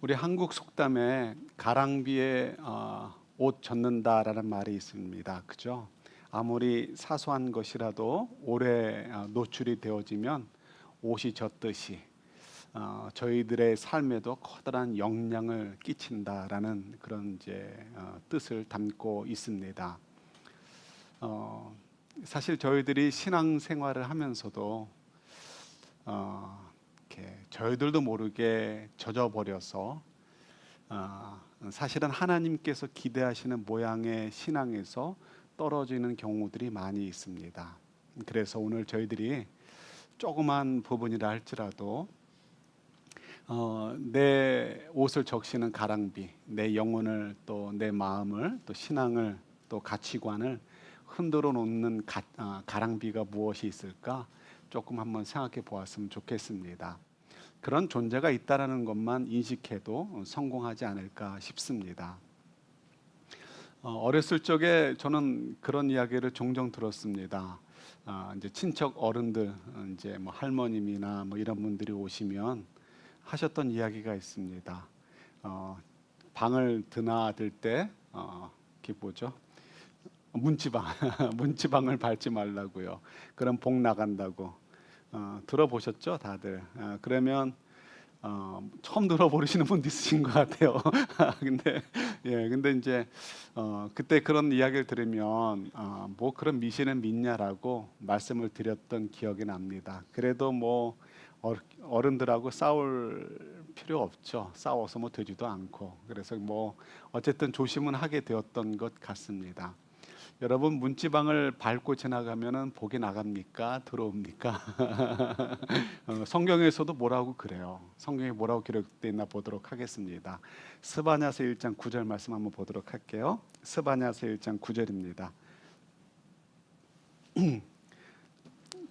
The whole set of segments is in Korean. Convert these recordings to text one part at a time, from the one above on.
우리 한국 속담에 가랑비에 옷 젖는다라는 말이 있습니다. 그죠? 아무리 사소한 것이라도 오래 노출이 되어지면 옷이 젖듯이 저희들의 삶에도 커다란 영향을 끼친다라는 그런 뜻을 담고 있습니다. 어, 사실 저희들이 신앙생활을 하면서도 이렇게 저희들도 모르게 젖어버려서 사실은 하나님께서 기대하시는 모양의 신앙에서 떨어지는 경우들이 많이 있습니다. 그래서 오늘 저희들이 조그만 부분이라 할지라도 내 옷을 적시는 가랑비, 내 영혼을 또 내 마음을 또 신앙을 또 가치관을 흔들어 놓는 가랑비가 무엇이 있을까? 조금 한번 생각해 보았으면 좋겠습니다. 그런 존재가 있다라는 것만 인식해도 성공하지 않을까 싶습니다. 어렸을 적에 저는 그런 이야기를 종종 들었습니다. 이제 친척 어른들, 이제 뭐 할머님이나 뭐 이런 분들이 오시면 하셨던 이야기가 있습니다. 방을 드나들 때 이게 뭐죠? 문지방, 문지방을 밟지 말라고요. 그럼 복 나간다고. 들어보셨죠, 다들? 그러면 처음 들어보시는 분도 있으신 것 같아요. 근데 이제 그때 그런 이야기를 들으면 뭐 그런 미신은 믿냐라고 말씀을 드렸던 기억이 납니다. 그래도 뭐 어른들하고 싸울 필요 없죠. 싸워서 뭐 되지도 않고. 그래서 뭐 어쨌든 조심은 하게 되었던 것 같습니다. 여러분 문지방을 밟고 지나가면은 복이 나갑니까? 들어옵니까? 성경에서도 뭐라고 그래요. 성경에 뭐라고 기록되어 있나 보도록 하겠습니다. 스바냐서 1장 9절 말씀 한번 보도록 할게요. 스바냐서 1장 9절입니다.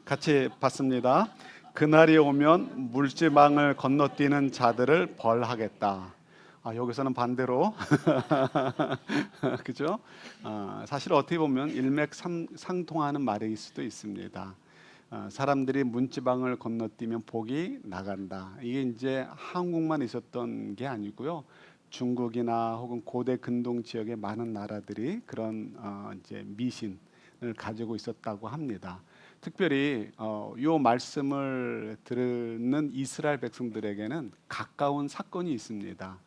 같이 봤습니다. 그날이 오면 물지방을 건너뛰는 자들을 벌하겠다. 여기서는 반대로 그죠? 사실 어떻게 보면 일맥상통하는 말일 수도 있습니다. 사람들이 문지방을 건너뛰면 복이 나간다. 이게 이제 한국만 있었던 게 아니고요. 중국이나 혹은 고대 근동 지역의 많은 나라들이 그런 이제 미신을 가지고 있었다고 합니다. 특별히 요 말씀을 듣는 이스라엘 백성들에게는 가까운 사건이 있습니다.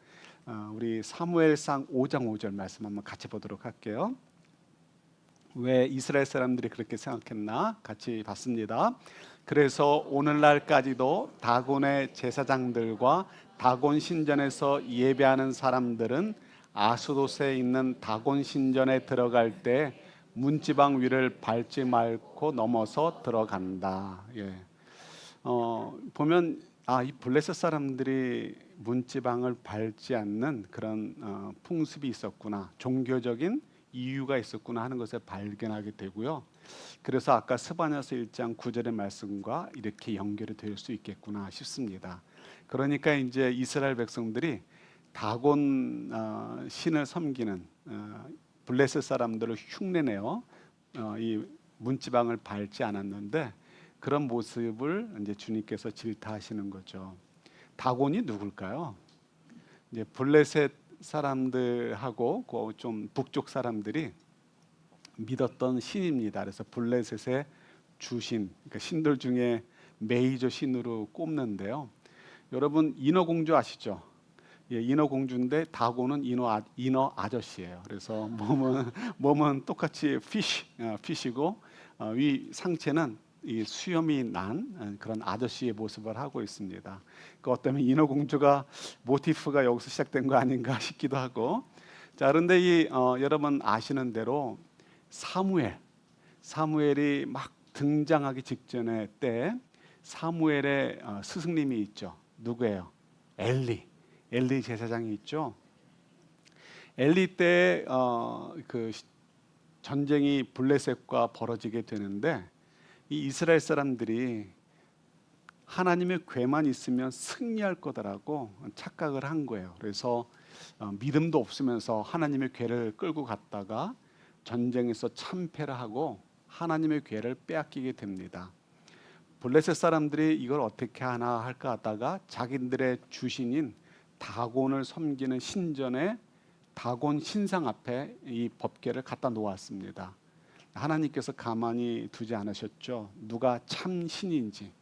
우리 사무엘상 5장 5절 말씀 한번 같이 보도록 할게요. 왜 이스라엘 사람들이 그렇게 생각했나? 같이 봤습니다. 그래서 오늘날까지도 다곤의 제사장들과 다곤 신전에서 예배하는 사람들은 아스돗에 있는 다곤 신전에 들어갈 때 문지방 위를 밟지 말고 넘어서 들어간다. 보면 이 블레셋 사람들이 문지방을 밟지 않는 그런 풍습이 있었구나, 종교적인 이유가 있었구나 하는 것을 발견하게 되고요. 그래서 아까 스바냐서 1장 9절의 말씀과 이렇게 연결이 될 수 있겠구나 싶습니다. 그러니까 이제 이스라엘 백성들이 다곤 신을 섬기는 블레셋 사람들을 흉내내어 이 문지방을 밟지 않았는데, 그런 모습을 이제 주님께서 질타하시는 거죠. 다곤이 누굴까요? 이제 블레셋 사람들하고 그 좀 북쪽 사람들이 믿었던 신입니다. 그래서 블레셋의 주신, 그러니까 신들 중에 메이저 신으로 꼽는데요. 여러분 인어공주 아시죠? 인어공주인데 다곤은 인어 아저씨예요. 그래서 몸은 똑같이 피시고 위 상체는 이 수염이 난 그런 아저씨의 모습을 하고 있습니다. 그것 때문에 인어공주가 모티프가 여기서 시작된 거 아닌가 싶기도 하고. 자, 그런데 여러분 아시는 대로 사무엘이 막 등장하기 직전의 때 사무엘의 스승님이 있죠. 누구예요? 엘리 제사장이 있죠. 엘리 때 그 전쟁이 블레셋과 벌어지게 되는데, 이 이스라엘 사람들이 하나님의 괴만 있으면 승리할 거다라고 착각을 한 거예요. 그래서 믿음도 없으면서 하나님의 괴를 끌고 갔다가 전쟁에서 참패를 하고 하나님의 괴를 빼앗기게 됩니다. 블레셋 사람들이 이걸 어떻게 하나 할까 하다가 자기들의 주신인 다곤을 섬기는 신전에 다곤 신상 앞에 이 법궤를 갖다 놓았습니다. 하나님께서 가만히 두지 않으셨죠. 누가 참 신인지,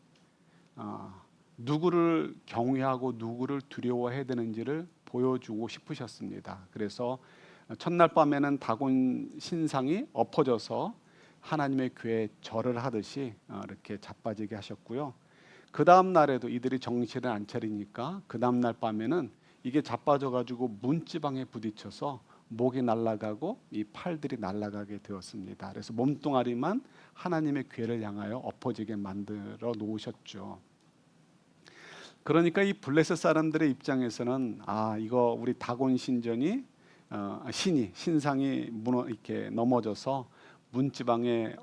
누구를 경외하고 누구를 두려워해야 되는지를 보여주고 싶으셨습니다. 그래서 첫날 밤에는 다곤 신상이 엎어져서 하나님의 궤에 절을 하듯이 이렇게 자빠지게 하셨고요. 그 다음 날에도 이들이 정신을 안 차리니까 그 다음 날 밤에는 이게 자빠져가지고 문지방에 부딪혀서 목이 날아가고 이 팔들이 날아가게 되었습니다. 그래서 몸뚱아리만 하나님의 궤를 향하여 엎어지게 만들어 놓으셨죠. 그러니까 이 블레셋 사람들의 입장에서는 이거 우리 다곤 신전이 신상이 이렇게 넘어져서 문지방에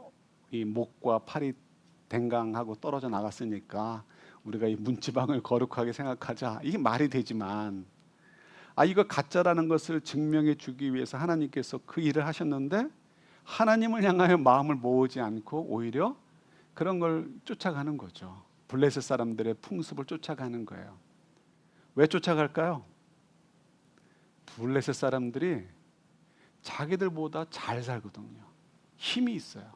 이 목과 팔이 댕강하고 떨어져 나갔으니까 우리가 이 문지방을 거룩하게 생각하자. 이게 말이 되지만 이거 가짜라는 것을 증명해 주기 위해서 하나님께서 그 일을 하셨는데 하나님을 향하여 마음을 모으지 않고 오히려 그런 걸 쫓아가는 거죠. 블레셋 사람들의 풍습을 쫓아가는 거예요. 왜 쫓아갈까요? 블레셋 사람들이 자기들보다 잘 살거든요. 힘이 있어요.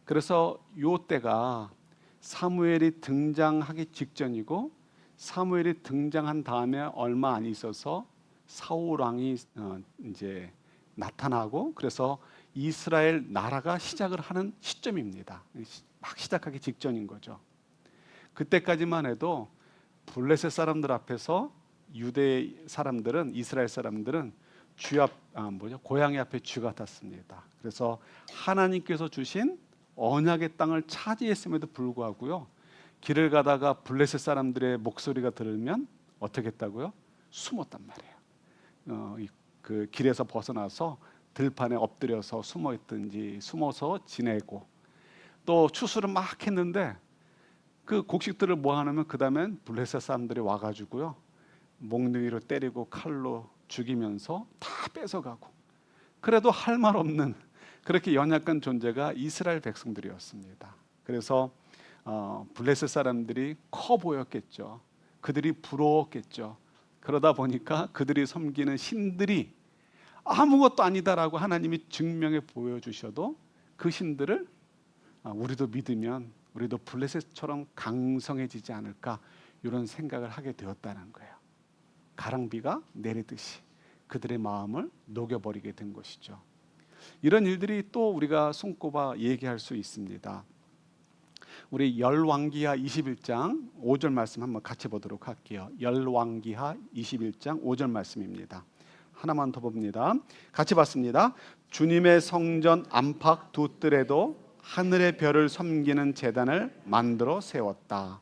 그래서 요 때가 사무엘이 등장하기 직전이고 사무엘이 등장한 다음에 얼마 안 있어서 사울 왕이 이제 나타나고 그래서 이스라엘 나라가 시작을 하는 시점입니다. 막 시작하기 직전인 거죠. 그때까지만 해도 블레셋 사람들 앞에서 유대 사람들은 이스라엘 사람들은 고양이 앞에 쥐 같았습니다. 그래서 하나님께서 주신 언약의 땅을 차지했음에도 불구하고요. 길을 가다가 블레셋 사람들의 목소리가 들으면 어떻게 했다고요? 숨었단 말이에요. 그 길에서 벗어나서 들판에 엎드려서 숨어 있든지 숨어서 지내고 또 추수를 막 했는데 그 곡식들을 모아놓으면 그 다음엔 블레셋 사람들이 와가지고요. 몽둥이로 때리고 칼로 죽이면서 다 뺏어가고 그래도 할 말 없는 그렇게 연약한 존재가 이스라엘 백성들이었습니다. 그래서 블레셋 사람들이 커 보였겠죠. 그들이 부러웠겠죠. 그러다 보니까 그들이 섬기는 신들이 아무것도 아니다라고 하나님이 증명해 보여주셔도 그 신들을 우리도 믿으면 우리도 블레셋처럼 강성해지지 않을까 이런 생각을 하게 되었다는 거예요. 가랑비가 내리듯이 그들의 마음을 녹여버리게 된 것이죠. 이런 일들이 또 우리가 손꼽아 얘기할 수 있습니다. 우리 열왕기하 21장 5절 말씀 한번 같이 보도록 할게요. 열왕기하 21장 5절 말씀입니다. 하나만 더 봅니다. 같이 봤습니다. 주님의 성전 안팎 두 뜰에도 하늘의 별을 섬기는 제단을 만들어 세웠다.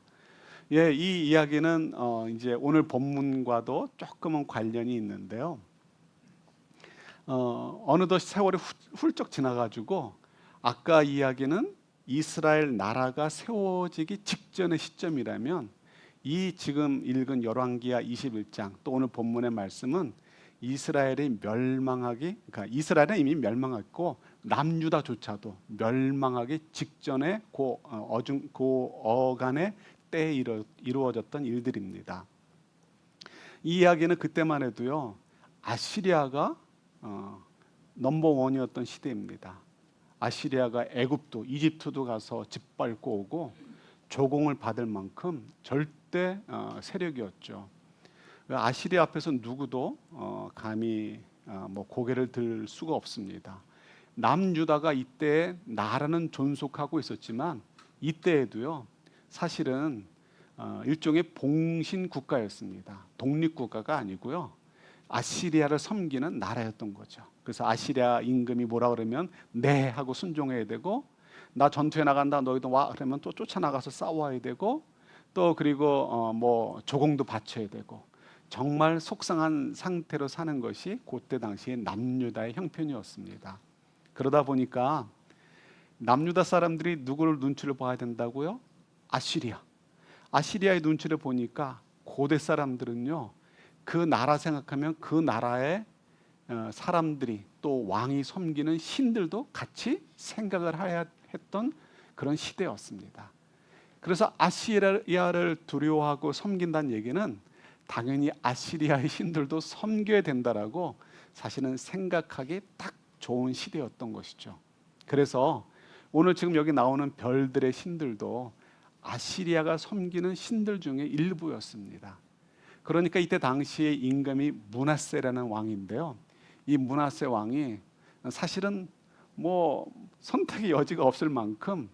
이 이야기는 이제 오늘 본문과도 조금은 관련이 있는데요. 어느덧 세월이 훌쩍 지나가지고 아까 이야기는 이스라엘 나라가 세워지기 직전의 시점이라면 이 지금 읽은 열왕기하 21장 또 오늘 본문의 말씀은 이스라엘이 그러니까 이스라엘은 이미 멸망했고 남유다조차도 멸망하기 직전에 그 어간의 때에 이루어졌던 일들입니다. 이 이야기는 그때만 해도요 아시리아가 넘버원이었던 시대입니다. 아시리아가 애굽도 이집트도 가서 짓밟고 오고 조공을 받을 만큼 절대 세력이었죠. 아시리아 앞에서 누구도 감히 고개를 들 수가 없습니다. 남유다가 이때 나라는 존속하고 있었지만 이때에도요 사실은 일종의 봉신 국가였습니다. 독립 국가가 아니고요 아시리아를 섬기는 나라였던 거죠. 그래서 아시리아 임금이 뭐라 그러면 네 하고 순종해야 되고 나 전투에 나간다 너희도 와 그러면 또 쫓아나가서 싸워야 되고 또 그리고 조공도 바쳐야 되고 정말 속상한 상태로 사는 것이 그때 당시에 남유다의 형편이었습니다. 그러다 보니까 남유다 사람들이 누구를 눈치를 봐야 된다고요? 아시리아의 눈치를 보니까 고대 사람들은요 그 나라 생각하면 그 나라의 사람들이 또 왕이 섬기는 신들도 같이 생각을 해야 했던 그런 시대였습니다. 그래서 아시리아를 두려워하고 섬긴다는 얘기는 당연히 아시리아의 신들도 섬겨야 된다라고 사실은 생각하기 딱 좋은 시대였던 것이죠. 그래서 오늘 지금 여기 나오는 별들의 신들도 아시리아가 섬기는 신들 중에 일부였습니다. 그러니까 이때 당시에 임금이 므낫세라는 왕인데요. 이 므낫세 왕이 사실은 뭐 선택의 여지가 없을 만큼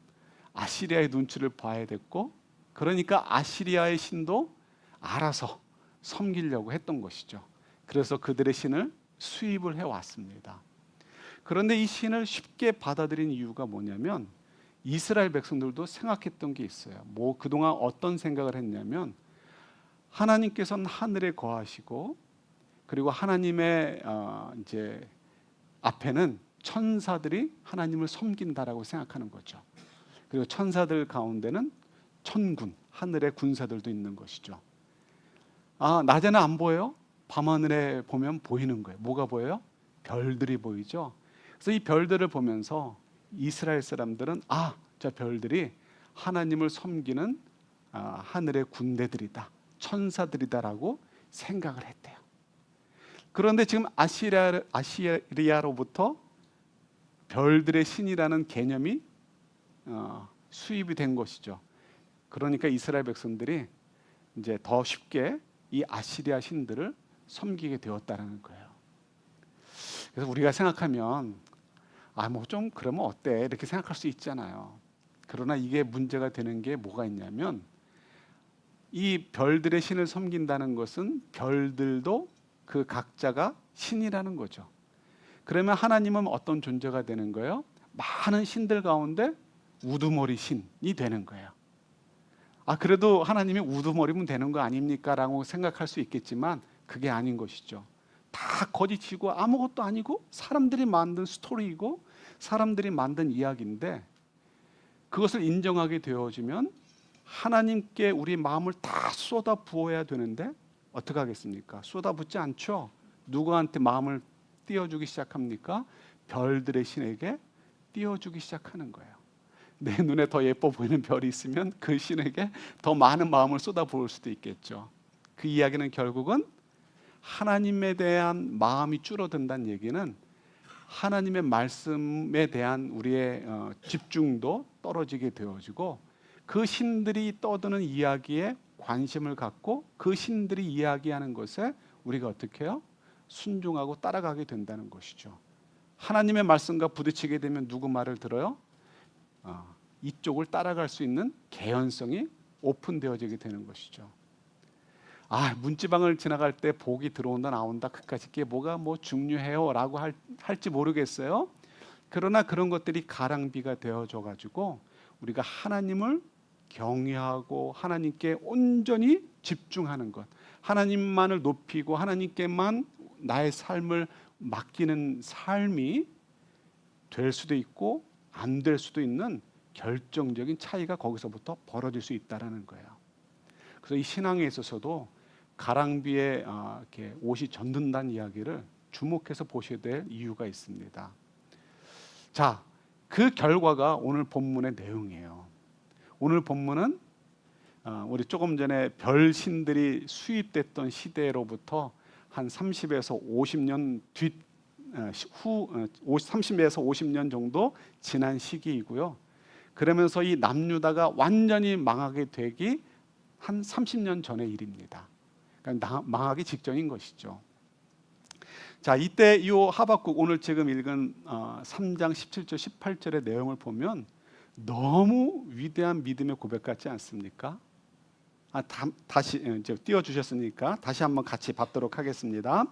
아시리아의 눈치를 봐야 됐고, 그러니까 아시리아의 신도 알아서 섬기려고 했던 것이죠. 그래서 그들의 신을 수입을 해왔습니다. 그런데 이 신을 쉽게 받아들인 이유가 뭐냐면 이스라엘 백성들도 생각했던 게 있어요. 뭐 그동안 어떤 생각을 했냐면 하나님께서는 하늘에 거하시고, 그리고 하나님의 이제 앞에는 천사들이 하나님을 섬긴다라고 생각하는 거죠. 그리고 천사들 가운데는 천군, 하늘의 군사들도 있는 것이죠. 낮에는 안 보여요? 밤하늘에 보면 보이는 거예요. 뭐가 보여요? 별들이 보이죠. 그래서 이 별들을 보면서 이스라엘 사람들은 저 별들이 하나님을 섬기는 하늘의 군대들이다, 천사들이다라고 생각을 했대요. 그런데 지금 아시리아로부터 별들의 신이라는 개념이 수입이 된 것이죠. 그러니까 이스라엘 백성들이 이제 더 쉽게 이 아시리아 신들을 섬기게 되었다라는 거예요. 그래서 우리가 생각하면 뭐 좀 그러면 어때? 이렇게 생각할 수 있잖아요. 그러나 이게 문제가 되는 게 뭐가 있냐면 이 별들의 신을 섬긴다는 것은 별들도 그 각자가 신이라는 거죠. 그러면 하나님은 어떤 존재가 되는 거예요? 많은 신들 가운데 우두머리 신이 되는 거예요. 그래도 하나님이 우두머리면 되는 거 아닙니까? 라고 생각할 수 있겠지만 그게 아닌 것이죠. 다 거짓이고 아무것도 아니고 사람들이 만든 스토리이고 사람들이 만든 이야기인데, 그것을 인정하게 되어지면 하나님께 우리 마음을 다 쏟아 부어야 되는데 어떻게 하겠습니까? 쏟아붓지 않죠. 누구한테 마음을 띄워주기 시작합니까? 별들의 신에게 띄워주기 시작하는 거예요. 내 눈에 더 예뻐 보이는 별이 있으면 그 신에게 더 많은 마음을 쏟아부을 수도 있겠죠. 그 이야기는 결국은 하나님에 대한 마음이 줄어든다는 얘기는 하나님의 말씀에 대한 우리의 집중도 떨어지게 되어지고, 그 신들이 떠드는 이야기에 관심을 갖고 그 신들이 이야기하는 것에 우리가 어떻게 해요? 순종하고 따라가게 된다는 것이죠. 하나님의 말씀과 부딪히게 되면 누구 말을 들어요? 이쪽을 따라갈 수 있는 개연성이 오픈되어지게 되는 것이죠. 문지방을 지나갈 때 복이 들어온다 나온다 그까짓 게 뭐가 중요해요 라고 할지 모르겠어요. 그러나 그런 것들이 가랑비가 되어져 가지고 우리가 하나님을 경외하고 하나님께 온전히 집중하는 것, 하나님만을 높이고 하나님께만 나의 삶을 맡기는 삶이 될 수도 있고 안 될 수도 있는 결정적인 차이가 거기서부터 벌어질 수 있다는 거예요. 그래서 이 신앙에 있어서도 가랑비에 이렇게 옷이 젖는다는 이야기를 주목해서 보셔야 될 이유가 있습니다. 자, 그 결과가 오늘 본문의 내용이에요. 오늘 본문은 우리 조금 전에 별 신들이 수입됐던 시대로부터 한 30에서 50년 후 30에서 50년 정도 지난 시기이고요. 그러면서 이 남유다가 완전히 망하게 되기 한 30년 전의 일입니다. 그러니까 망하기 직전인 것이죠. 자, 이때 이 하박국 오늘 지금 읽은 3장 17절 18절의 내용을 보면 너무 위대한 믿음의 고백 같지 않습니까? 다시 이제 띄워주셨으니까 다시 한번 같이 받도록 하겠습니다.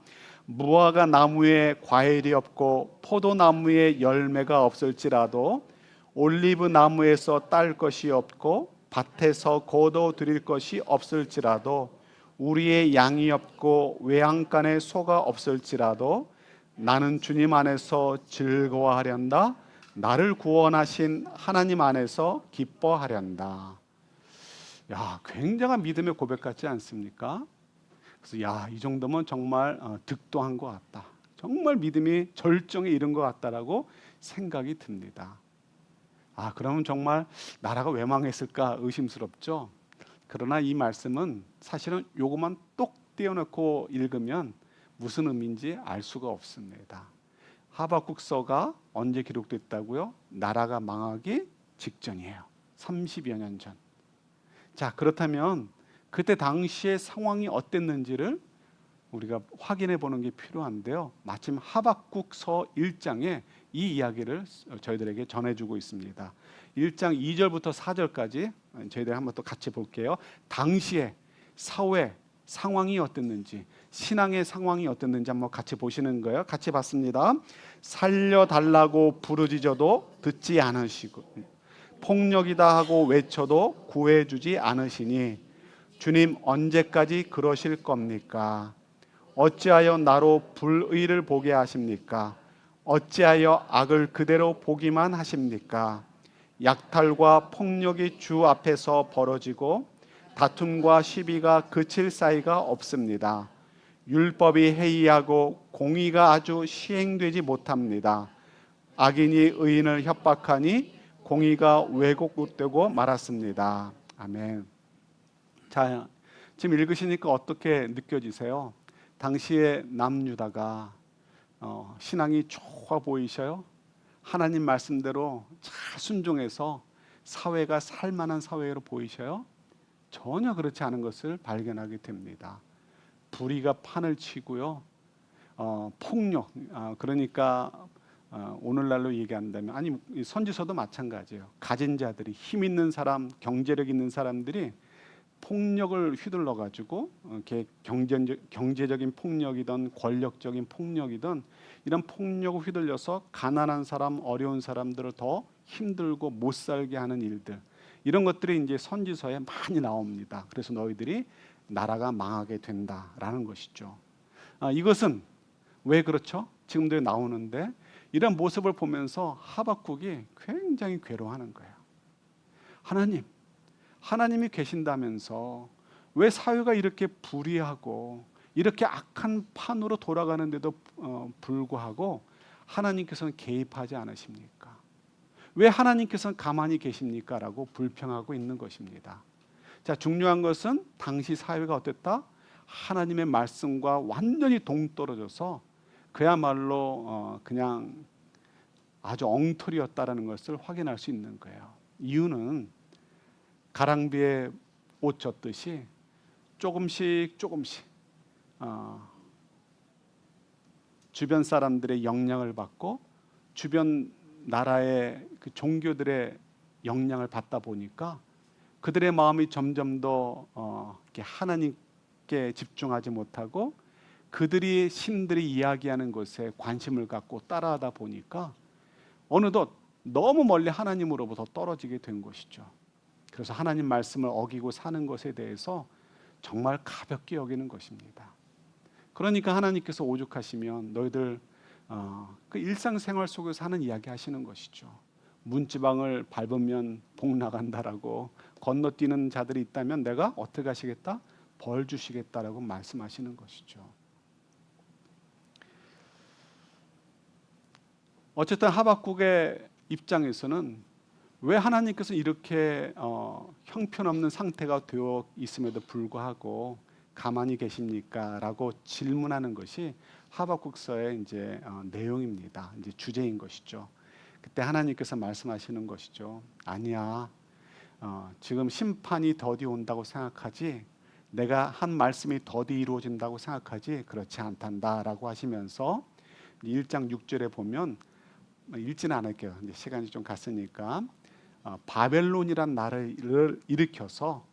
무화과 나무에 과일이 없고 포도나무에 열매가 없을지라도 올리브 나무에서 딸 것이 없고 밭에서 거둬 드릴 것이 없을지라도 우리의 양이 없고 외양간에 소가 없을지라도 나는 주님 안에서 즐거워하련다. 나를 구원하신 하나님 안에서 기뻐하련다. 굉장한 믿음의 고백 같지 않습니까? 그래서 이 정도면 정말 득도한 것 같다. 정말 믿음이 절정에 이른 것 같다라고 생각이 듭니다. 그러면 정말 나라가 왜 망했을까 의심스럽죠. 그러나 이 말씀은 사실은 요것만 똑 띄워놓고 읽으면 무슨 의미인지 알 수가 없습니다. 하박국서가 언제 기록됐다고요? 나라가 망하기 직전이에요. 30여 년 전. 자, 그렇다면 그때 당시의 상황이 어땠는지를 우리가 확인해 보는 게 필요한데요. 마침 하박국서 1장에 이 이야기를 저희들에게 전해주고 있습니다. 1장 2절부터 4절까지 저희들 한번 또 같이 볼게요. 당시에 사회 상황이 어땠는지, 신앙의 상황이 어땠는지 한번 같이 보시는 거예요. 같이 봤습니다. 살려달라고 부르짖어도 듣지 않으시고, 폭력이다 하고 외쳐도 구해주지 않으시니 주님 언제까지 그러실 겁니까? 어찌하여 나로 불의를 보게 하십니까? 어찌하여 악을 그대로 보기만 하십니까? 약탈과 폭력이 주 앞에서 벌어지고 다툼과 시비가 그칠 사이가 없습니다. 율법이 해이하고 공의가 아주 시행되지 못합니다. 악인이 의인을 협박하니 공의가 왜곡되고 말았습니다. 아멘. 자, 지금 읽으시니까 어떻게 느껴지세요? 당시에 남유다가 신앙이 좋아 보이셔요? 하나님 말씀대로 잘 순종해서 사회가 살만한 사회로 보이셔요? 전혀 그렇지 않은 것을 발견하게 됩니다. 불의가 판을 치고요. 폭력, 그러니까 오늘날로 얘기한다면, 아니 선지서도 마찬가지예요. 가진 자들이, 힘 있는 사람, 경제력 있는 사람들이 폭력을 휘둘러 가지고 경제적인 폭력이든 권력적인 폭력이든 이런 폭력을 휘둘려서 가난한 사람, 어려운 사람들을 더 힘들고 못 살게 하는 일들, 이런 것들이 이제 선지서에 많이 나옵니다. 그래서 너희들이 나라가 망하게 된다라는 것이죠. 이것은 왜 그렇죠? 지금도 나오는데, 이런 모습을 보면서 하박국이 굉장히 괴로워하는 거예요. 하나님이 계신다면서 왜 사회가 이렇게 불의하고 이렇게 악한 판으로 돌아가는데도 불구하고 하나님께서는 개입하지 않으십니까? 왜 하나님께서는 가만히 계십니까? 라고 불평하고 있는 것입니다. 자, 중요한 것은 당시 사회가 어땠다? 하나님의 말씀과 완전히 동떨어져서 그야말로 그냥 아주 엉터리였다라는 것을 확인할 수 있는 거예요. 이유는 가랑비에 옷 젖듯이 조금씩 주변 사람들의 영향을 받고 주변 나라의 그 종교들의 영향을 받다 보니까 그들의 마음이 점점 더 하나님께 집중하지 못하고 그들이 신들이 이야기하는 것에 관심을 갖고 따라하다 보니까 어느덧 너무 멀리 하나님으로부터 떨어지게 된 것이죠. 그래서 하나님 말씀을 어기고 사는 것에 대해서 정말 가볍게 여기는 것입니다. 그러니까 하나님께서 오죽하시면 너희들 그 일상생활 속에서 하는 이야기 하시는 것이죠. 문지방을 밟으면 복 나간다라고, 건너뛰는 자들이 있다면 내가 어떻게 하시겠다? 벌 주시겠다라고 말씀하시는 것이죠. 어쨌든 하박국의 입장에서는 왜 하나님께서 이렇게 형편없는 상태가 되어 있음에도 불구하고 가만히 계십니까? 라고 질문하는 것이 하박국서의 이제 내용입니다. 이제 주제인 것이죠. 그때 하나님께서 말씀하시는 것이죠. 아니야, 지금 심판이 더디 온다고 생각하지, 내가 한 말씀이 더디 이루어진다고 생각하지 그렇지 않단다라고 하시면서 1장 6절에 보면, 읽지는 않을게요. 이제 시간이 좀 갔으니까, 바벨론이란 나라를 일으켜서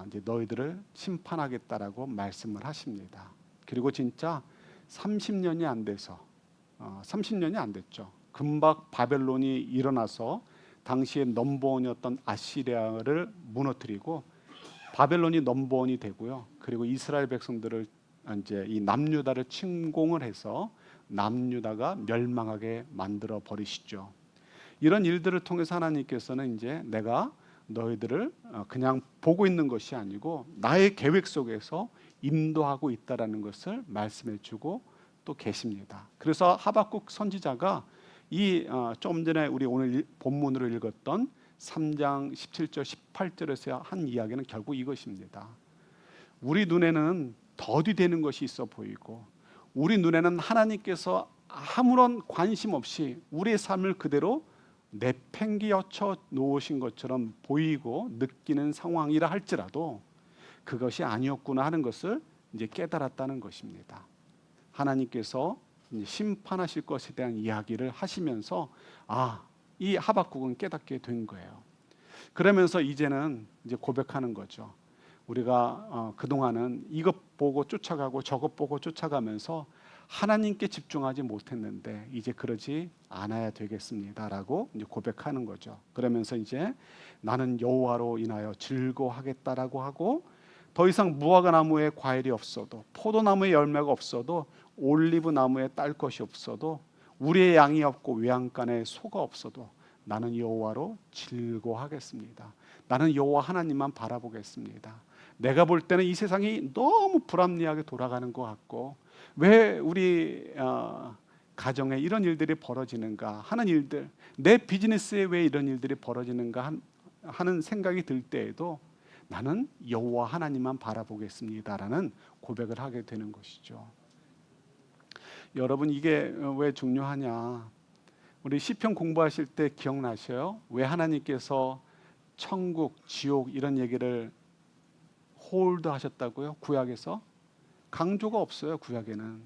이제 너희들을 심판하겠다라고 말씀을 하십니다. 그리고 진짜 30년이 안 돼서 30년이 안 됐죠. 금방 바벨론이 일어나서 당시의 넘버원이었던 아시리아를 무너뜨리고 바벨론이 넘버원이 되고요. 그리고 이스라엘 백성들을 이제 이 남유다를 침공을 해서 남유다가 멸망하게 만들어 버리시죠. 이런 일들을 통해서 하나님께서는 이제 내가 너희들을 그냥 보고 있는 것이 아니고 나의 계획 속에서 인도하고 있다라는 것을 말씀해 주고 또 계십니다. 그래서 하박국 선지자가 이 조금 전에 우리 오늘 본문으로 읽었던 3장 17절 18절에서 한 이야기는 결국 이것입니다. 우리 눈에는 더디되는 것이 있어 보이고, 우리 눈에는 하나님께서 아무런 관심 없이 우리의 삶을 그대로 내팽개쳐 놓으신 것처럼 보이고 느끼는 상황이라 할지라도 그것이 아니었구나 하는 것을 이제 깨달았다는 것입니다. 하나님께서 이제 심판하실 것에 대한 이야기를 하시면서 이 하박국은 깨닫게 된 거예요. 그러면서 이제는 이제 고백하는 거죠. 우리가 그동안은 이것 보고 쫓아가고 저것 보고 쫓아가면서 하나님께 집중하지 못했는데 이제 그러지 않아야 되겠습니다라고 이제 고백하는 거죠. 그러면서 이제 나는 여호와로 인하여 즐거워하겠다라고 하고, 더 이상 무화과 나무에 과일이 없어도, 포도나무에 열매가 없어도, 올리브 나무에 딸 것이 없어도, 우리의 양이 없고 외양간에 소가 없어도 나는 여호와로 즐거워하겠습니다. 나는 여호와 하나님만 바라보겠습니다. 내가 볼 때는 이 세상이 너무 불합리하게 돌아가는 것 같고, 왜 우리 가정에 이런 일들이 벌어지는가 하는 일들, 내 비즈니스에 왜 이런 일들이 벌어지는가 하는 생각이 들 때에도 나는 여호와 하나님만 바라보겠습니다라는 고백을 하게 되는 것이죠. 여러분, 이게 왜 중요하냐? 우리 시편 공부하실 때 기억나셔요? 왜 하나님께서 천국, 지옥 이런 얘기를 홀드 하셨다고요? 구약에서 강조가 없어요. 구약에는.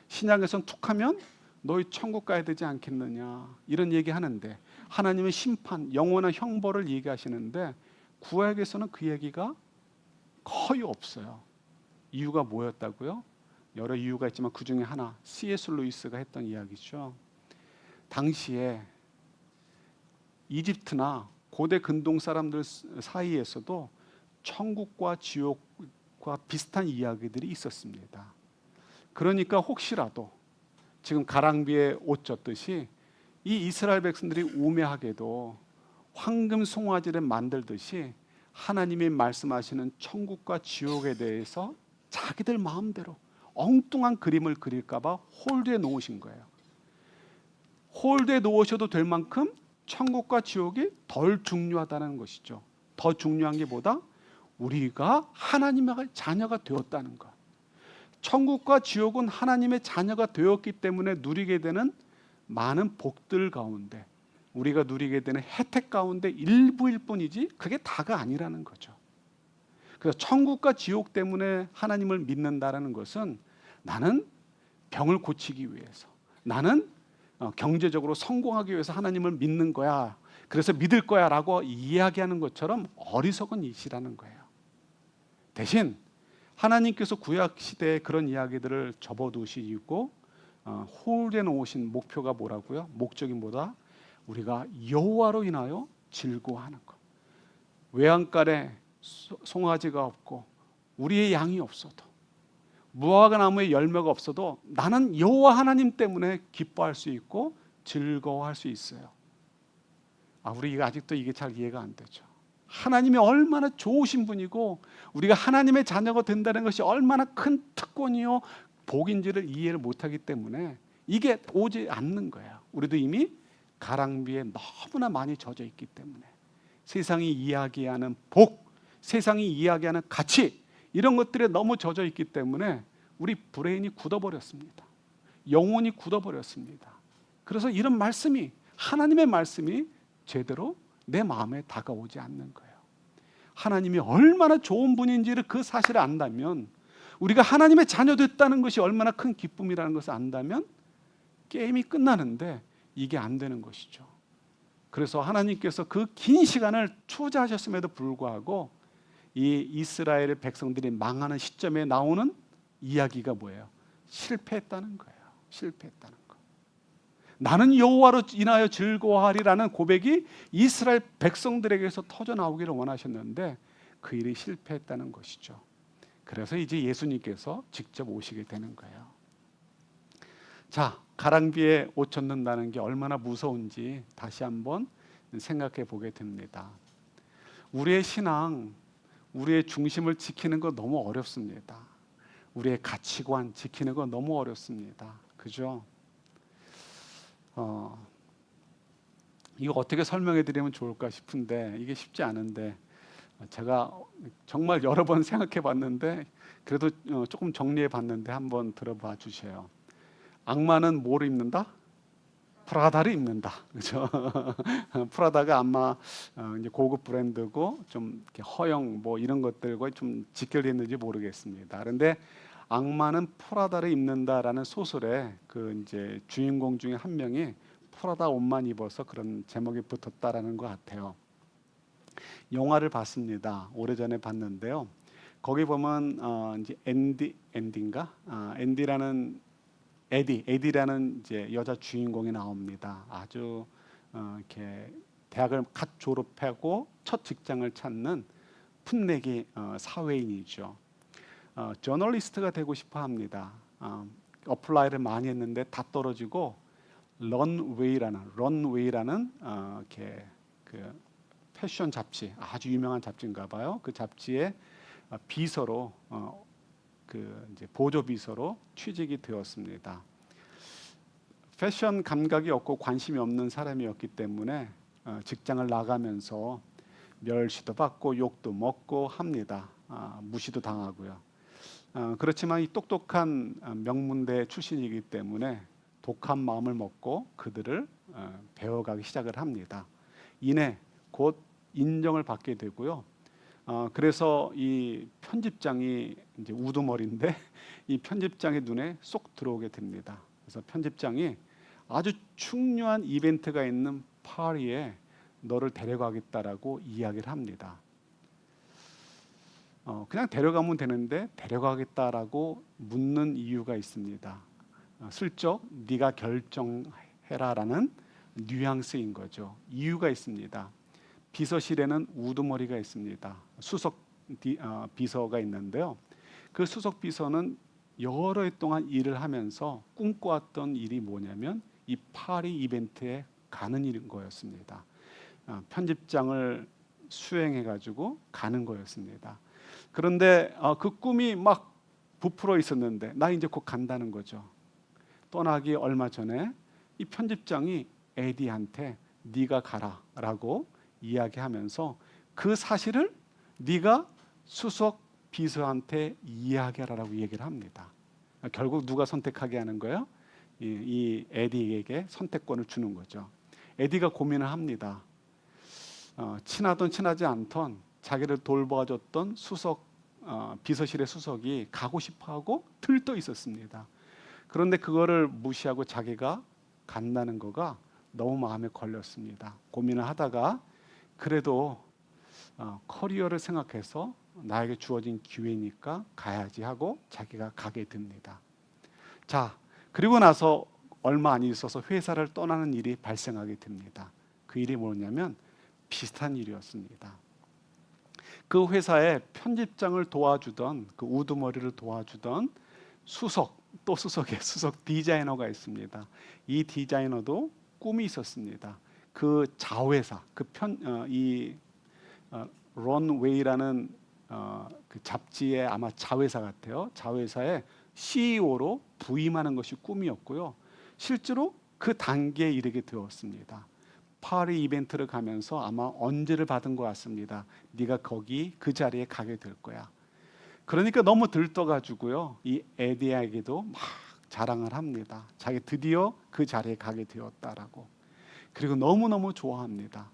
신약에서는 툭하면 너희 천국 가야 되지 않겠느냐 이런 얘기하는데, 하나님의 심판, 영원한 형벌을 얘기하시는데 구약에서는 그 얘기가 거의 없어요. 이유가 뭐였다고요? 여러 이유가 있지만 그 중에 하나, C.S. 루이스가 했던 이야기죠. 당시에 이집트나 고대 근동 사람들 사이에서도 천국과 지옥과 비슷한 이야기들이 있었습니다. 그러니까 혹시라도 지금 가랑비에 옷 젖듯이 이 이스라엘 백성들이 우매하게도 황금 송아지를 만들듯이 하나님이 말씀하시는 천국과 지옥에 대해서 자기들 마음대로 엉뚱한 그림을 그릴까 봐 홀드해 놓으신 거예요. 홀드해 놓으셔도 될 만큼 천국과 지옥이 덜 중요하다는 것이죠. 더 중요한 게 뭐다? 우리가 하나님의 자녀가 되었다는 것. 천국과 지옥은 하나님의 자녀가 되었기 때문에 누리게 되는 많은 복들 가운데, 우리가 누리게 되는 혜택 가운데 일부일 뿐이지 그게 다가 아니라는 거죠. 그래서 천국과 지옥 때문에 하나님을 믿는다라는 것은 나는 병을 고치기 위해서, 나는 경제적으로 성공하기 위해서 하나님을 믿는 거야, 그래서 믿을 거야 라고 이야기하는 것처럼 어리석은 일이라는 거예요. 대신 하나님께서 구약 시대에 그런 이야기들을 접어두시고 홀드해 놓으신 목표가 뭐라고요? 목적이 뭐다? 우리가 여호와로 인하여 즐거워하는 것. 외양간에 송아지가 없고 우리의 양이 없어도, 무화과 나무에 열매가 없어도 나는 여호와 하나님 때문에 기뻐할 수 있고 즐거워할 수 있어요. 우리 아직도 이게 잘 이해가 안 되죠. 하나님이 얼마나 좋으신 분이고 우리가 하나님의 자녀가 된다는 것이 얼마나 큰 특권이요 복인지를 이해를 못하기 때문에 이게 오지 않는 거예요. 우리도 이미 가랑비에 너무나 많이 젖어 있기 때문에 세상이 이야기하는 복, 세상이 이야기하는 가치, 이런 것들에 너무 젖어 있기 때문에 우리 브레인이 굳어버렸습니다. 영혼이 굳어버렸습니다. 그래서 이런 말씀이, 하나님의 말씀이 제대로 내 마음에 다가오지 않는 거예요. 하나님이 얼마나 좋은 분인지를 그 사실을 안다면, 우리가 하나님의 자녀 됐다는 것이 얼마나 큰 기쁨이라는 것을 안다면 게임이 끝나는데 이게 안 되는 것이죠. 그래서 하나님께서 그 긴 시간을 투자하셨음에도 불구하고 이 이스라엘 백성들이 망하는 시점에 나오는 이야기가 뭐예요? 실패했다는 거예요. 실패했다는 거. 나는 여호와로 인하여 즐거워하리라는 고백이 이스라엘 백성들에게서 터져 나오기를 원하셨는데 그 일이 실패했다는 것이죠. 그래서 이제 예수님께서 직접 오시게 되는 거예요. 자, 가랑비에 옷 젖는다는 게 얼마나 무서운지 다시 한번 생각해 보게 됩니다. 우리의 신앙, 우리의 중심을 지키는 거 너무 어렵습니다. 우리의 가치관 지키는 거 너무 어렵습니다. 그죠? 이거 어떻게 설명해 드리면 좋을까 싶은데 이게 쉽지 않은데 제가 정말 여러 번 생각해 봤는데 그래도 조금 정리해 봤는데 한번 들어봐 주세요. 악마는 뭐를 입는다? 프라다를 입는다. 그죠? 프라다가 아마 이제 고급 브랜드고 좀 이렇게 허영 뭐 이런 것들과 좀 직결됐는지 모르겠습니다. 그런데 악마는 프라다를 입는다라는 소설에 그 이제 주인공 중에 한 명이 프라다 옷만 입어서 그런 제목이 붙었다라는 것 같아요. 영화를 봤습니다. 오래전에 봤는데요. 거기 보면 이제 앤디인가? 에디라는 이제 여자 주인공이 나옵니다. 아주 이렇게 대학을 갓 졸업하고 첫 직장을 찾는 풋내기 사회인이죠. 저널리스트가 되고 싶어 합니다. 어플라이를 많이 했는데 다 떨어지고 런웨이라는 이렇게 그 패션 잡지, 아주 유명한 잡지인가 봐요. 그 잡지의 비서로 그 이제 보조 비서로 취직이 되었습니다. 패션 감각이 없고 관심이 없는 사람이었기 때문에 직장을 나가면서 멸시도 받고 욕도 먹고 합니다. 무시도 당하고요. 그렇지만 이 똑똑한 명문대 출신이기 때문에 독한 마음을 먹고 그들을 배워가기 시작을 합니다. 이내 곧 인정을 받게 되고요. 그래서 이 편집장이 이제 우두머리인데 이 편집장의 눈에 쏙 들어오게 됩니다. 그래서 편집장이 아주 중요한 이벤트가 있는 파리에 너를 데려가겠다라고 이야기를 합니다. 그냥 데려가면 되는데 데려가겠다라고 묻는 이유가 있습니다. 슬쩍 네가 결정해라라는 뉘앙스인 거죠. 이유가 있습니다. 비서실에는 우두머리가 있습니다. 수석 비서가 있는데요. 그 수석 비서는 여러 해 동안 일을 하면서 꿈꿔왔던 일이 뭐냐면 이 파리 이벤트에 가는 일인 거였습니다. 편집장을 수행해가지고 가는 거였습니다. 그런데 그 꿈이 막 부풀어 있었는데 나 이제 곧 간다는 거죠. 떠나기 얼마 전에 이 편집장이 에디한테 네가 가라라고 이야기하면서 그 사실을 네가 수석 비서한테 이야기하라라고 얘기를 합니다. 결국 누가 선택하게 하는 거예요? 이 에디에게 선택권을 주는 거죠. 에디가 고민을 합니다. 친하든 친하지 않던 자기를 돌봐줬던 수석 비서실의 수석이 가고 싶어하고 들떠 있었습니다. 그런데 그거를 무시하고 자기가 간다는 거가 너무 마음에 걸렸습니다. 고민을 하다가 그래도 커리어를 생각해서 나에게 주어진 기회니까 가야지 하고 자기가 가게 됩니다. 자, 그리고 나서 얼마 안 있어서 회사를 떠나는 일이 발생하게 됩니다. 그 일이 뭐냐면 비슷한 일이었습니다. 그 회사에 편집장을 도와주던 그 우두머리를 도와주던 수석 디자이너가 있습니다. 이 디자이너도 꿈이 있었습니다. 그 자회사, 런웨이라는 그 잡지의 아마 자회사 같아요. 자회사의 CEO로 부임하는 것이 꿈이었고요. 실제로 그 단계에 이르게 되었습니다. 파리 이벤트를 가면서 아마 언제를 받은 것 같습니다. 네가 거기 그 자리에 가게 될 거야. 그러니까 너무 들떠가지고요. 이 에디에게도 막 자랑을 합니다. 자기 드디어 그 자리에 가게 되었다라고. 그리고 너무너무 좋아합니다.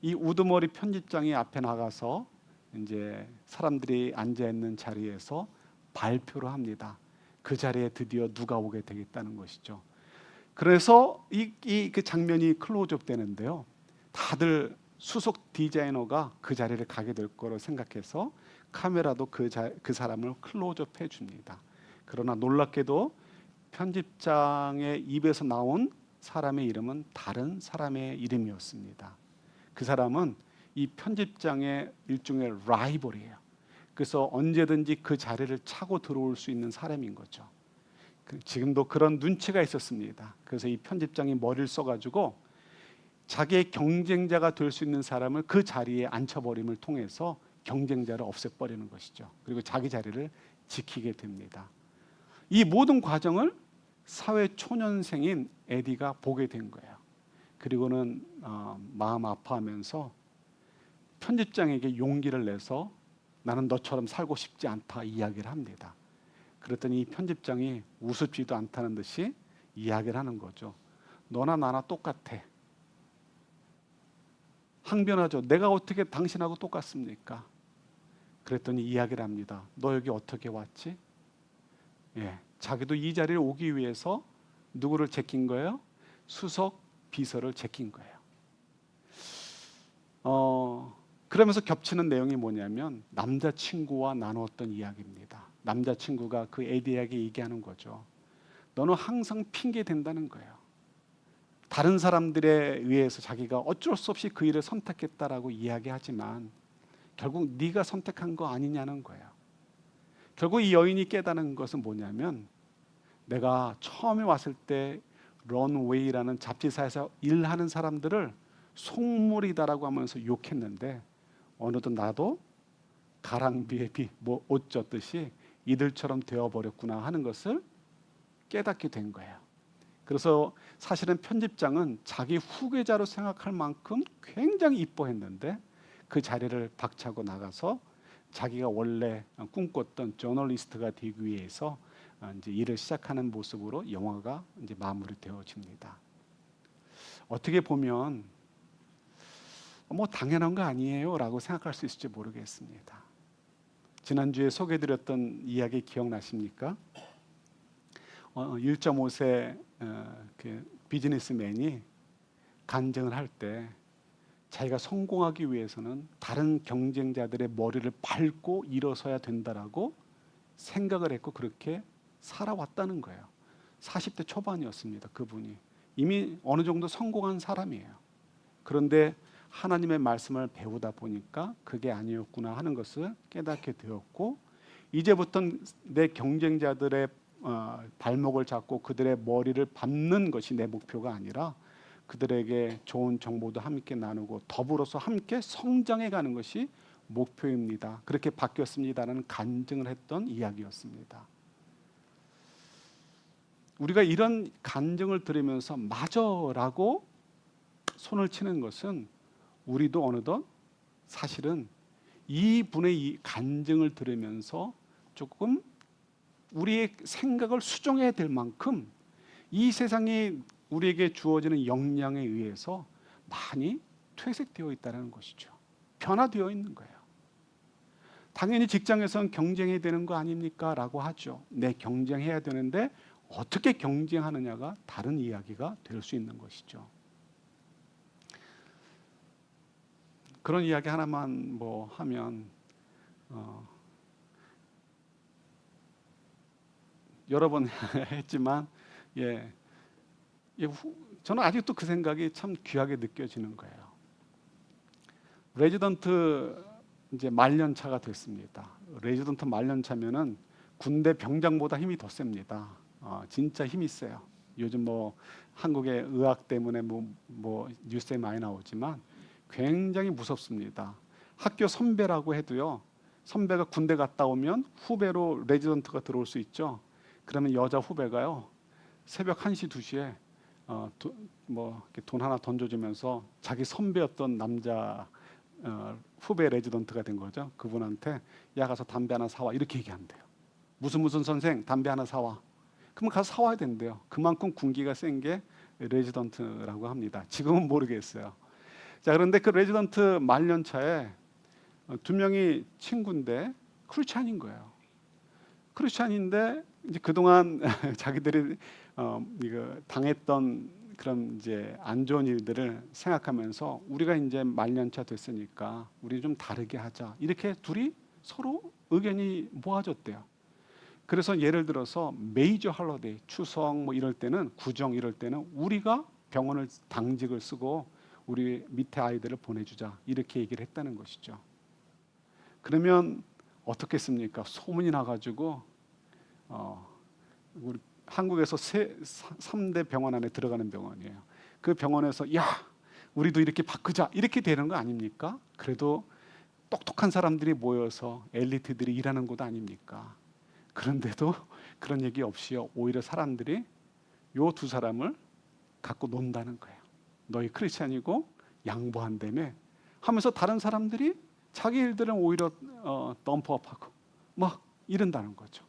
이 우두머리 편집장이 앞에 나가서 이제 사람들이 앉아 있는 자리에서 발표를 합니다. 그 자리에 드디어 누가 오게 되겠다는 것이죠. 그래서 그 장면이 클로즈업 되는데요. 다들 수석 디자이너가 그 자리를 가게 될 거로 생각해서 카메라도 그 사람을 클로즈업 해줍니다. 그러나 놀랍게도 편집장의 입에서 나온 사람의 이름은 다른 사람의 이름이었습니다. 그 사람은 이 편집장의 일종의 라이벌이에요. 그래서 언제든지 그 자리를 차고 들어올 수 있는 사람인 거죠. 지금도 그런 눈치가 있었습니다. 그래서 이 편집장이 머리를 써가지고 자기의 경쟁자가 될 수 있는 사람을 그 자리에 앉혀버림을 통해서 경쟁자를 없애버리는 것이죠. 그리고 자기 자리를 지키게 됩니다. 이 모든 과정을 사회 초년생인 에디가 보게 된 거예요. 그리고는 마음 아파하면서 편집장에게 용기를 내서 나는 너처럼 살고 싶지 않다 이야기를 합니다. 그랬더니 이 편집장이 우습지도 않다는 듯이 이야기를 하는 거죠. 너나 나나 똑같아. 항변하죠. 내가 어떻게 당신하고 똑같습니까? 그랬더니 이야기를 합니다. 너 여기 어떻게 왔지? 예, 자기도 이 자리에 오기 위해서 누구를 제낀 거예요? 수석 비서를 제낀 거예요. 그러면서 겹치는 내용이 뭐냐면 남자친구와 나누었던 이야기입니다. 남자친구가 그 에디에게 얘기하는 거죠. 너는 항상 핑계 댄다는 거예요. 다른 사람들에 의해서 자기가 어쩔 수 없이 그 일을 선택했다라고 이야기하지만 결국 네가 선택한 거 아니냐는 거예요. 결국 이 여인이 깨닫는 것은 뭐냐면 내가 처음에 왔을 때 런웨이라는 잡지사에서 일하는 사람들을 속물이다라고 하면서 욕했는데 어느덧 나도 가랑비에 옷 젖듯이 이들처럼 되어버렸구나 하는 것을 깨닫게 된 거예요. 그래서 사실은 편집장은 자기 후계자로 생각할 만큼 굉장히 이뻐했는데 그 자리를 박차고 나가서 자기가 원래 꿈꿨던 저널리스트가 되기 위해서 이제 일을 시작하는 모습으로 영화가 이제 마무리되어집니다. 어떻게 보면 뭐 당연한 거 아니에요라고 생각할 수 있을지 모르겠습니다. 지난주에 소개해드렸던 이야기 기억나십니까? 1.5세 그 비즈니스맨이 간증을 할 때 자기가 성공하기 위해서는 다른 경쟁자들의 머리를 밟고 일어서야 된다라고 생각을 했고 그렇게 살아왔다는 거예요. 40대 초반이었습니다. 그분이 이미 어느 정도 성공한 사람이에요. 그런데 하나님의 말씀을 배우다 보니까 그게 아니었구나 하는 것을 깨닫게 되었고 이제부터는 내 경쟁자들의 발목을 잡고 그들의 머리를 밟는 것이 내 목표가 아니라 그들에게 좋은 정보도 함께 나누고 더불어서 함께 성장해 가는 것이 목표입니다. 그렇게 바뀌었습니다라는 간증을 했던 이야기였습니다. 우리가 이런 간증을 들으면서 맞아라고 손을 치는 것은 우리도 어느덧 사실은 이분의 이 간증을 들으면서 조금 우리의 생각을 수정해야 될 만큼 이 세상에 우리에게 주어지는 역량에 의해서 많이 퇴색되어 있다는 것이죠. 변화되어 있는 거예요. 당연히 직장에서는 경쟁해야 되는 거 아닙니까? 라고 하죠. 네, 경쟁해야 되는데 어떻게 경쟁하느냐가 다른 이야기가 될 수 있는 것이죠. 그런 이야기 하나만 뭐 하면 여러 번 했지만 저는 아직도 그 생각이 참 귀하게 느껴지는 거예요. 레지던트 이제 말년차가 됐습니다. 레지던트 말년차면은 군대 병장보다 힘이 더 셉니다. 진짜 힘이 세요. 요즘 뭐 한국의 의학 때문에 뭐 뉴스에 많이 나오지만 굉장히 무섭습니다. 학교 선배라고 해도요. 선배가 군대 갔다 오면 후배로 레지던트가 들어올 수 있죠. 그러면 여자 후배가요. 새벽 1시, 2시에 돈 하나 던져주면서 자기 선배였던 남자 후배 레지던트가 된 거죠. 그분한테 야 가서 담배 하나 사와 이렇게 얘기한대요. 무슨 선생 담배 하나 사와. 그러면 가서 사와야 된대요. 그만큼 군기가 센 게 레지던트라고 합니다. 지금은 모르겠어요. 자, 그런데 그 레지던트 말년차에 두 명이 친구인데 크리스찬인 거예요. 크리스찬인데 이제 그동안 자기들이 이거 당했던 그런 이제 안 좋은 일들을 생각하면서 우리가 이제 말년차 됐으니까 우리 좀 다르게 하자. 이렇게 둘이 서로 의견이 모아졌대요. 그래서 예를 들어서 메이저 할러데이, 추석 뭐 이럴 때는 구정 이럴 때는 우리가 병원을 당직을 쓰고 우리 밑에 아이들을 보내주자 이렇게 얘기를 했다는 것이죠. 그러면 어떻겠습니까? 소문이 나가지고 우리 한국에서 3대 병원 안에 들어가는 병원이에요. 그 병원에서 야 우리도 이렇게 바꾸자 이렇게 되는 거 아닙니까? 그래도 똑똑한 사람들이 모여서 엘리트들이 일하는 곳 아닙니까? 그런데도 그런 얘기 없이요. 오히려 사람들이 요 두 사람을 갖고 논다는 거예요. 너희 크리스찬이고 양보한다며 하면서 다른 사람들이 자기 일들은 오히려 덤프업하고 막 이런다는 거죠.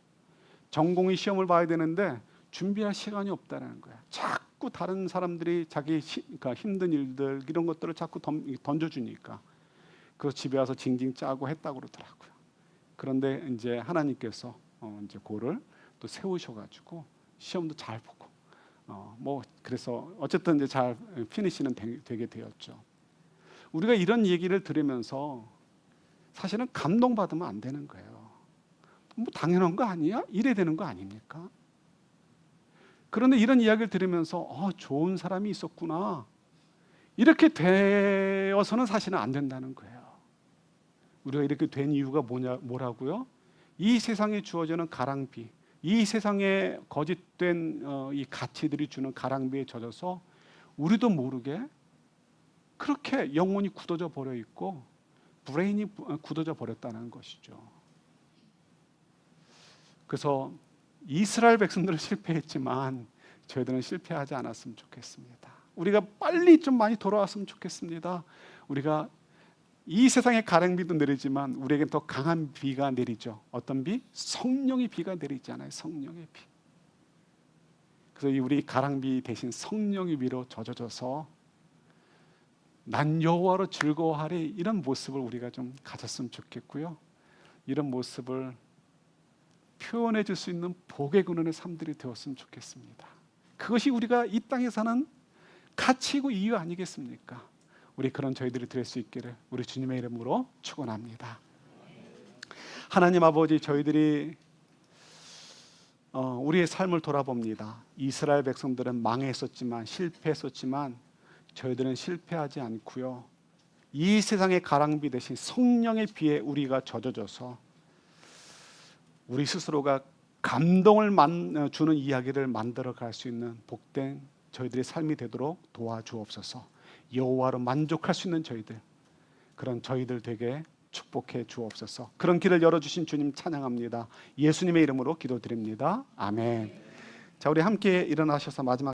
전공의 시험을 봐야 되는데 준비할 시간이 없다는 거야. 자꾸 다른 사람들이 자기 그러니까 힘든 일들 이런 것들을 자꾸 던져주니까 그 집에 와서 징징 짜고 했다고 그러더라고요. 그런데 이제 하나님께서 이제 그를 또 세우셔가지고 시험도 잘 보고 뭐 그래서 어쨌든 이제 잘 피니시는 되게 되었죠. 우리가 이런 얘기를 들으면서 사실은 감동받으면 안 되는 거예요. 뭐 당연한 거 아니야? 이래야 되는 거 아닙니까? 그런데 이런 이야기를 들으면서 좋은 사람이 있었구나. 이렇게 되어서는 사실은 안 된다는 거예요. 우리가 이렇게 된 이유가 뭐라고요? 이 세상에 주어지는 가랑비, 이 세상에 거짓된 이 가치들이 주는 가랑비에 젖어서 우리도 모르게 그렇게 영혼이 굳어져 버려 있고 브레인이 굳어져 버렸다는 것이죠. 그래서 이스라엘 백성들은 실패했지만 저희들은 실패하지 않았으면 좋겠습니다. 우리가 빨리 좀 많이 돌아왔으면 좋겠습니다. 우리가 이 세상의 가랑비도 내리지만 우리에겐 더 강한 비가 내리죠. 어떤 비? 성령의 비가 내리잖아요. 성령의 비. 그래서 우리 가랑비 대신 성령의 비로 젖어져서 난 여호와로 즐거워하리, 이런 모습을 우리가 좀 가졌으면 좋겠고요. 이런 모습을 표현해 줄 수 있는 복의 근원의 삶들이 되었으면 좋겠습니다. 그것이 우리가 이 땅에 사는 가치이고 이유 아니겠습니까? 우리 그런 저희들이 될 수 있기를 우리 주님의 이름으로 축원합니다. 하나님 아버지, 저희들이 우리의 삶을 돌아봅니다. 이스라엘 백성들은 망했었지만, 실패했었지만 저희들은 실패하지 않고요. 이 세상의 가랑비 대신 성령의 비에 우리가 젖어져서 우리 스스로가 감동을 주는 이야기를 만들어갈 수 있는 복된 저희들의 삶이 되도록 도와주옵소서. 여호와로 만족할 수 있는 저희들, 그런 저희들 되게 축복해 주옵소서. 그런 길을 열어주신 주님 찬양합니다. 예수님의 이름으로 기도드립니다. 아멘. 자, 우리 함께 일어나셔서 마지막